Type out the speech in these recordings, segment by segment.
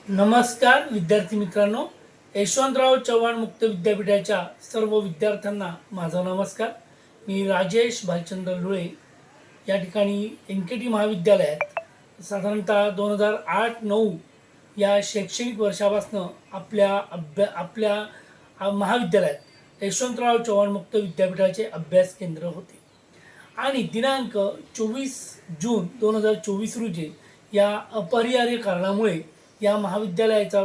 नमस्कार विद्यार्थी मित्रांनो, यशवंतराव चव्हाण मुक्त विद्यापीठाच्या सर्व विद्यार्थ्यांना माझा नमस्कार। मी राजेश भालचंद्र लुळे या ठिकाणी NKT महाविद्यालयात साधारणतः 2008-9 या शैक्षणिक वर्षापासून आपल्या महाविद्यालयात यशवंतराव चव्हाण मुक्त विद्यापीठाचे अभ्यास केंद्र होते आणि दिनांक 24 जून 2024 रोजी या अपरिहार्य कारणामुळे या महाविद्यालयाचा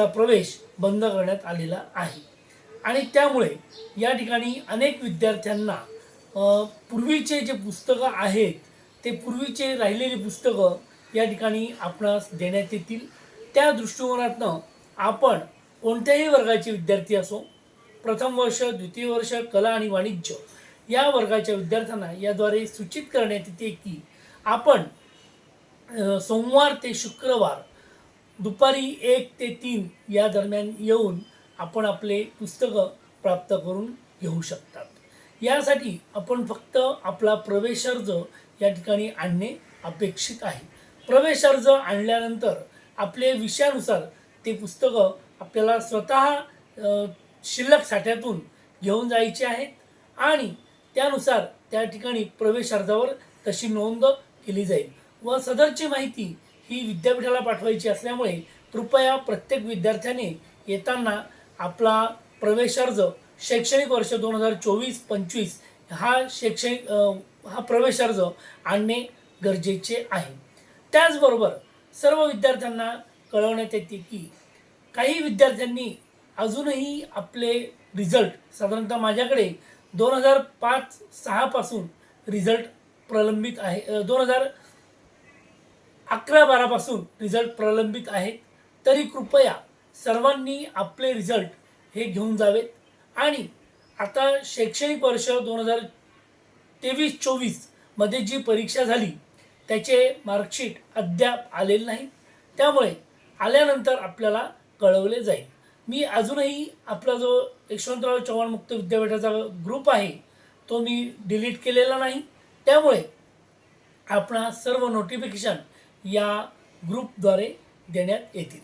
प्रवेश बंद करण्यात आलेला आहे आणि त्यामुळे या ठिकाणी अनेक विद्यार्थ्यांना पूर्वीचे जे पुस्तकं आहेत ते पूर्वीचे राहिलेली पुस्तकं या ठिकाणी आपणास देण्यात येतील। त्या दृष्टिकोनातून आपण कोणत्याही वर्गाचे विद्यार्थी असो, प्रथम वर्ष, द्वितीय वर्ष, कला आणि वाणिज्य या वर्गाच्या विद्यार्थ्यांना याद्वारे सूचित करण्यात येते की आपण सोमवार ते शुक्रवार दुपारी 1 ते 3 या दरम्यान येऊन आपण आपले पुस्तकं प्राप्त करून घेऊ शकतात। यासाठी आपण फक्त आपला प्रवेश अर्ज या ठिकाणी आणणे अपेक्षित आहे। प्रवेश अर्ज आणल्यानंतर आपले विषयानुसार ते पुस्तकं आपल्याला स्वतः शिल्लक साठ्यातून घेऊन जायचे आहेत आणि त्यानुसार त्या ठिकाणी प्रवेश अर्जावर तशी नोंद केली जाईल व सदरची माहिती ही विद्यापीठाला पाठवायची असल्यामुळे कृपया प्रत्येक विद्यार्थ्याने येताना आपला प्रवेश अर्ज शैक्षणिक वर्ष 2024-25 हा प्रवेश अर्ज आणणे गरजेचे आहे। त्याचबरोबर सर्व विद्यार्थ्यांना कळवण्यात येते की काही विद्यार्थ्यांनी अजूनही आपले रिझल्ट साधारणतः माझ्याकडे 2005-06 पासून रिझल्ट प्रलंबित आहे, 2011-12 पासून रिझल्ट प्रलंबित आहेत। तरी कृपया सर्वांनी आपले रिझल्ट हे घेऊन जावेत आणि आता शैक्षणिक वर्ष 2023-24 मध्ये जी परीक्षा झाली त्याचे मार्कशीट अद्याप आलेले नाही, त्यामुळे आल्यानंतर आपल्याला कळवले जाईल। मी अजूनही आपला जो यशवंतराव चव्हाण मुक्त विद्यापीठाचा ग्रुप आहे तो मी डिलीट केलेला नाही, त्यामुळे आपणा सर्व नोटिफिकेशन या ग्रुपद्वारे देण्यात येतील।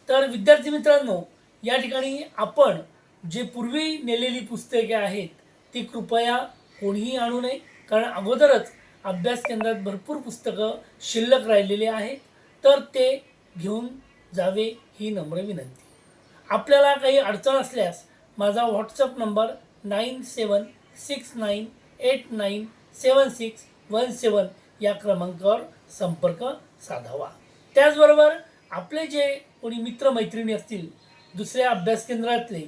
तर विद्यार्थी मित्रांनो, या ठिकाणी आपण जे पूर्वी नेलेली पुस्तके आहेत ती कृपया कोणीही आणू नये, कारण अगोदरच अभ्यास केंद्रात भरपूर पुस्तकं शिल्लक राहिलेले आहेत, तर ते घेऊन जावे ही नम्र विनंती। आपल्याला काही अडचण असल्यास माझा व्हॉट्सअप नंबर 9769897617 या क्रमांकावर संपर्क साधावा। त्याचबरोबर आपले जे कोणी मित्रमैत्रिणी असतील दुसऱ्या अभ्यास केंद्रातले,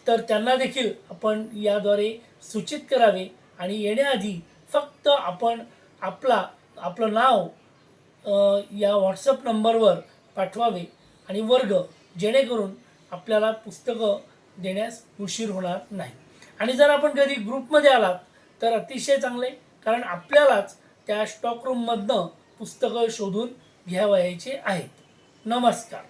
तर त्यांना देखील आपण याद्वारे सूचित करावे आणि येण्याआधी फक्त आपण आपलं नाव या व्हॉट्सअप नंबरवर पाठवावे आणि वर्ग, जेणेकरून आपल्याला पुस्तकं देण्यास उशीर होणार नाही। आणि जर आपण कधी ग्रुपमध्ये आलात तर अतिशय चांगले, कारण आपल्यालाच त्या स्टॉक रूममधनं पुस्तकं शोधून घ्यावयाचे आहेत। नमस्कार।